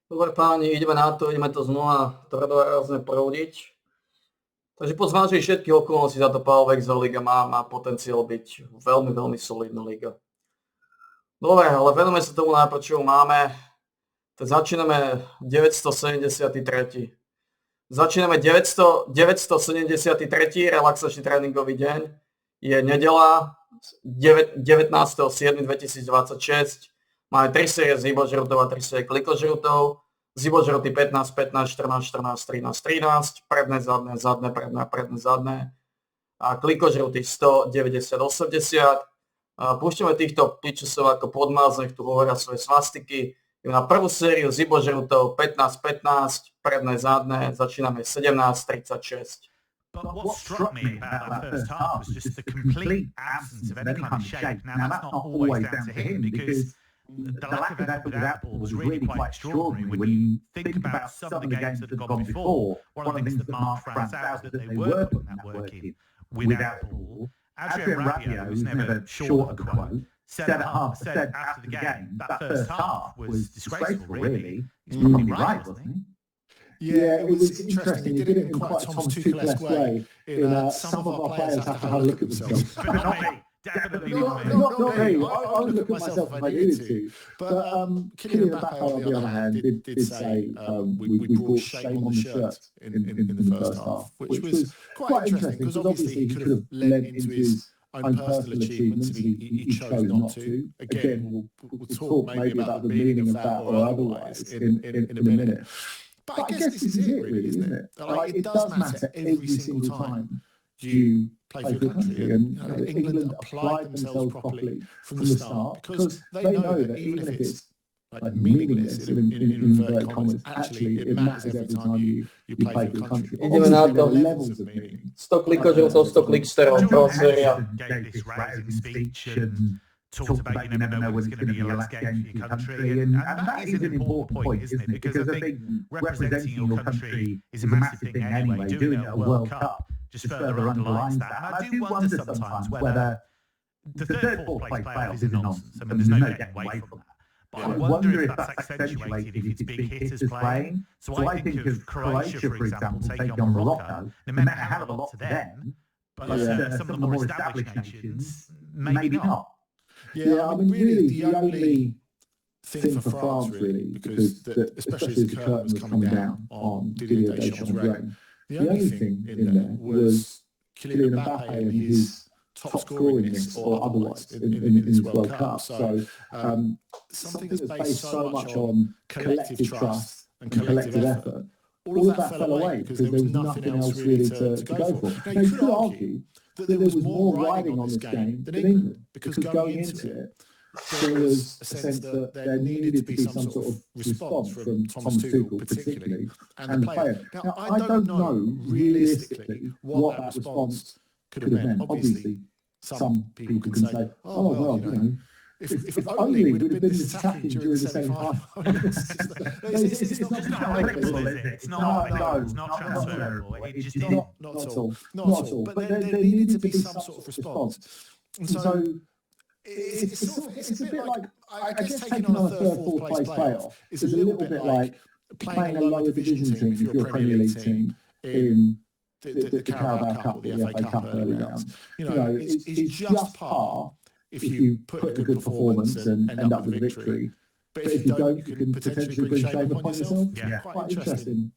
Dobre páni, ideme na to, ideme to znova tvrdorazne proudiť. Takže po zvážení všetkých okolností táto Power Liga má potenciál byť veľmi, veľmi solidná liga. Dobre, ale venujeme sa tomu najprv, čo máme. Tak začíname 973. Začíname 973. relaxačný tréningový deň. Je nedeľa 19.7.2026. Máme 3 série zibožrutov a 3 série klikožrutov. Zibožruty 15, 15, 14, 14, 13, 13. Predné, zadné, zadné, predné, predné, zadné. A klikožruty 100, 90, 80. Púšťame týchto pičusov ako podmáznych, tu hovoria svoje svastiky. Na prvú sériu zibožrutov 15, 15, predné, zadné. Začíname 17, 36. But what struck me about that first half was just the complete absence of any kind of shape. Now, that's not always down to him because the lack of effort without the ball was really quite extraordinary. When you think about some of the games that have gone before, one of the things that marked France out was that they were putting that work in without the ball. Adrien Rabiot, who's never short of a quote, said after the game that first half was disgraceful, really. He's probably right, wasn't he? Yeah, it was interesting. He did it in quite a Thomas Tuchel-esque way. Some of our players have to have a look at themselves. But not me. Definitely not me. Not me. I would look at myself if I needed to. But Kylian Mbappe, on the other hand, did say we brought shame on the shirt in the first half, which was quite interesting because obviously he could have lent into his own personal achievements and he chose not to. Again, we'll talk maybe about the meaning of that or otherwise in a minute. But I guess this is it, really, isn't it? Like, it does matter every single time you play for your country. And England applied themselves properly from the start because they know that even if it's like meaningless in inverted commas, actually it matters every time you play for your country. Ideme na to. Levels of meaning. 100 klikožrutov, 100 kliksterov, pro séria. Gave this rousing speech and talked about you never know when it's going to be your last game for your country, and that is an important point, isn't it? Because I think representing your country is a massive thing anyway. Doing it at a World Cup just further underlines that. And I do wonder sometimes whether the third, fourth place playoffs is nonsense. I mean, there's no getting away from that. But I wonder if that's accentuated if it's big hitters playing. So I think of Croatia, for example, taking on Morocco. It meant a hell of a lot to them, but some of the more established nations, maybe not. Yeah, I mean, really, the only thing for France, really, because especially as the curtain was coming down on Didier Deschamps' reign, the only thing in there was Kylian Mbappe and his top scoringness or otherwise in this World Cup. So something that's based so much on collective trust and collective effort, all of that fell away because there was nothing else really to go for. Now, you could argue that there was more riding on this game than England, because going into it, there was a sense that there needed to be some sort of response from Thomas Tuchel particularly, and the player. Now, I don't know realistically what that response could have meant. Obviously, some people can say, oh, well, you know, if only we'd have been this attacking during the semi-final. It's not applicable, is it? It's not applicable. It's not transferable. It just isn't. Not at all. Not at all. But there needed to be some sort of response. And so it's a bit like, I guess taking on a third, fourth place playoff is a little bit like playing a lower division team if you're a Premier League team in the Carabao Cup or the FA Cup early rounds. You know, it's just par if you put a good performance and end up with a victory. But if you don't, you can potentially bring shame upon yourself. Yeah. Quite interesting.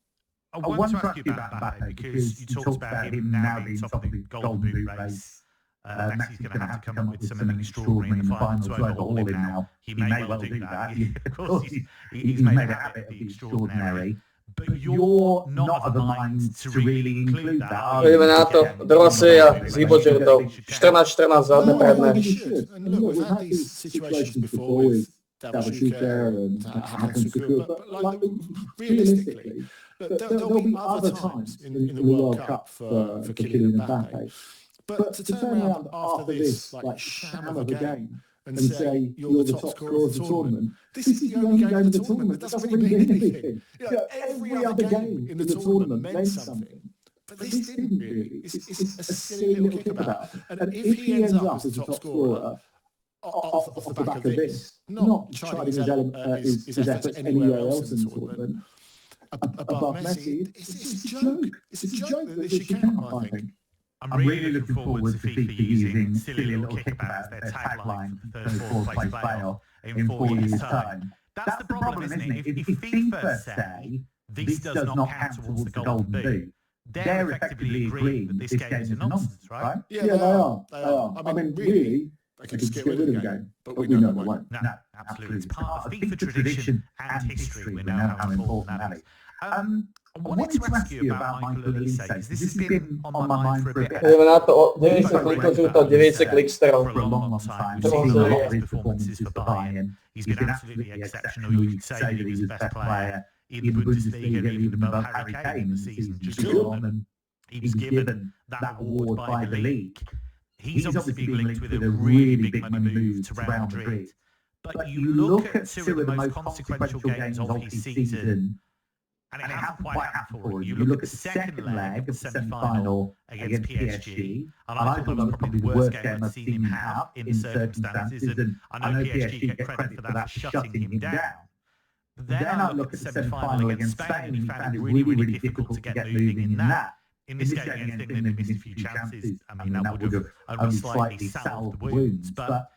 I want to ask you about Mbappe because you talked about him now being top of the Golden Boot race. Messi's going to have to come up with something extraordinary in the final to overhaul him now. He may well do that. Of course, he's made a habit of the extraordinary. But you're not of the mind to really include that. Ideme na to. Druhá séria zibožrutov. 14-14 zadné, predné. And look, we've had these situations before with Davoshuka and Hakan Şükür, but like, realistically, there'll be other times in the World Cup for Kylian Mbappe. But to turn around after this like sham of a game and say you're the top scorer of the tournament, this is the only game of the tournament. That doesn't really mean anything. You know, every other game in the tournament meant something. But this didn't really. It's a silly little kick about. And if he ends up as the top scorer, off the back of this, not chiding his efforts anywhere else in the tournament. Above Messi, it's a joke. It's a joke that this should count, I think. I'm really looking forward to FIFA using silly little kickabouts, their tagline for the third, fourth place playoff in 4 years' time. That's the problem, isn't it? If FIFA say this does not count towards the Golden Boot, they're effectively agreeing that this game is a nonsense, right? Yeah, they are. I mean, really, they could just get rid of the game, but we know they won't. No, absolutely. It's part of FIFA tradition and history. We know how important that is. I wanted to ask you about Michael Olise, because this has been on my mind for a bit. Ideme na to, 90 klikov žltou, 90 kliksterov. For a long time. We've seen a lot of his performances for Bayern. He's been absolutely exceptional. You could say that he was the best player in the Bundesliga, even above Harry Kane this season. Just gone, and he was given that award by the league. He's obviously been linked with a really big money move to Real Madrid. But you look at two of the most consequential games of his season, and it hasn't quite happened for him. You look at the second leg of the semi-final against PSG, and I thought that was probably the worst game I've seen him have in the circumstances, and I know PSG get credit for that, for shutting him down. But then I look at the semi-final against Spain, and he found it really, really difficult to get moving in that. In this game against England, he missed a few chances. I mean, that would have only slightly salved the wounds. But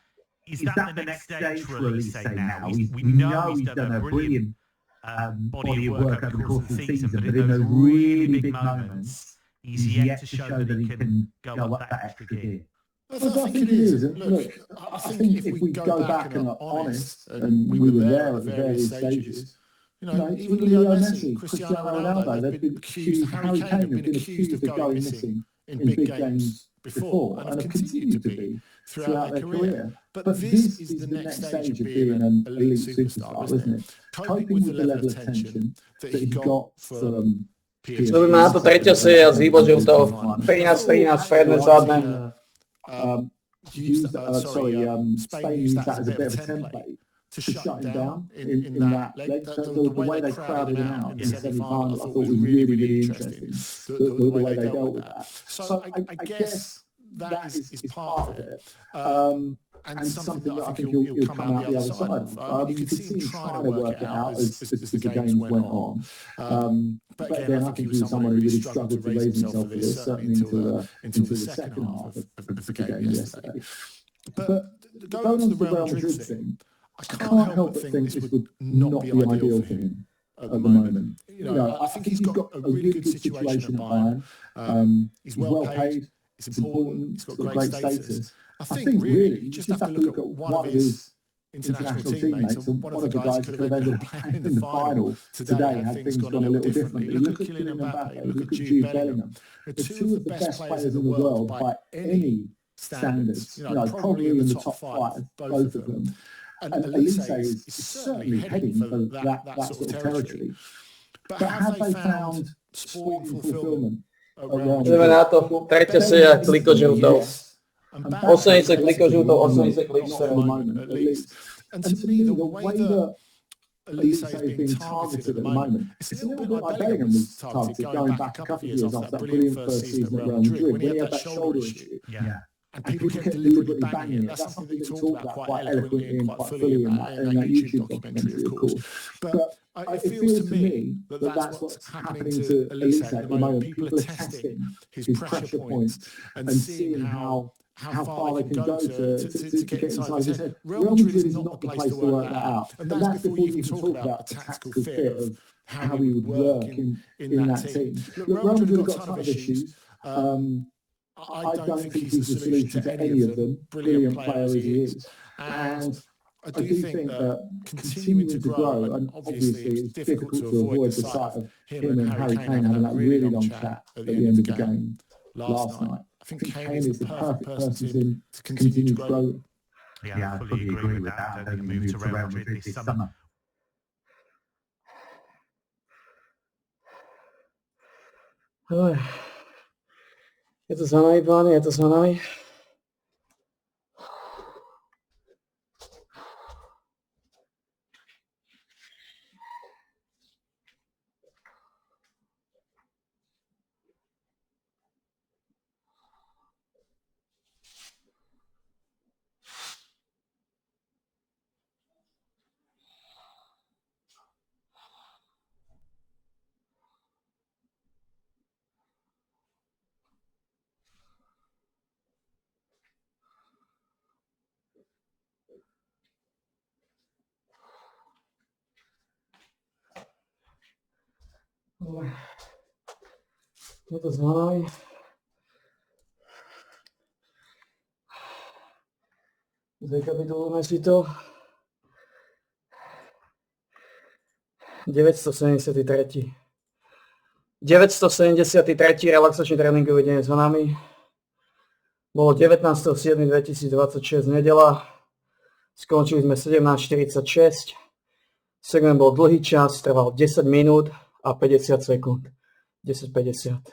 is that the next stage for Olise now? We know he's done a brilliant body of work over the course of the season, but in those really big moments, he's yet to show that he can go up that extra gear. I think it is. Look, I think if we go back and are honest, and we were there at the various stages, even Leo Messi, Cristiano Ronaldo, they've been accused, Harry Kane have been accused of going missing in big games before, and have continued to be throughout their career. But this is the next stage of being an elite superstar, isn't it? Coping with the level of tension that he got from PSG. Znamená to tretia séria z hýbo žltou. 13-13, predné, zadné. Spain used that as a bit of a template to shut him down in that leg. The way they crowded him out in the semi-final, I thought was really, really interesting. The way they dealt with that. So I guess that is part of it. And something that I think he'll come out the other side. You could see him trying to work it out as the games went on. But again, I think he was someone who really struggled to raise himself for this, certainly into the second half of the game yesterday. But going on to the Real Madrid thing, I can't help but think this would not be ideal for him at the moment. I think he's got a really good situation at Bayern. He's well paid. It's important. He's got great status. I think really you just have to look at one of his international teammates and one of the guys who could have ended up playing in the final today had things gone a little differently. Look at Kylian Mbappe, look at Jude Bellingham. They're two of the best players in the world by any standards. Probably in the top 5, both of them. And Olise is certainly heading for that sort of territory. But have they found sport and fulfillment around Znamená to tretia séria klikov žltou. 80 klikov žltou, 80 kliksterov. at least. And to me, the way that Olise is being targeted at the moment, it's a little bit like Bellingham was targeted going back a couple of years after that brilliant first season at Real Madrid when he had that shoulder issue. And people kept deliberately banging it. That's something they talked about quite eloquently and quite fully in that YouTube documentary, of course. But it feels to me that that's what's happening to Olise at the moment. People are testing his pressure points and seeing how far they can go to get inside his head. Real Madrid is not the place to work that out. And that's before you even talk about the tactical fit of how he would work in that team. Look, Real Madrid have got a ton of issues. I don't think he's the solution to any of them, brilliant player as he is. And I do think that continuing to grow, and obviously it's difficult to avoid the sight of him and Harry Kane having that really long chat at the end of the game last night. I think Kane is the perfect person to continue to grow. Yeah, I fully agree with that. I don't think he moved to Real Madrid this summer. Je to za námi, páni, je to za námi. Dobre. Je to známaj. Zrekapitulujeme si to. 973. relaxačný tréningový deň s nami. Bolo 19.7.2026 nedela. Skončili sme 17.46. Segment bol dlhý čas, trval 10 minút a 50 sekúnd. 10.50.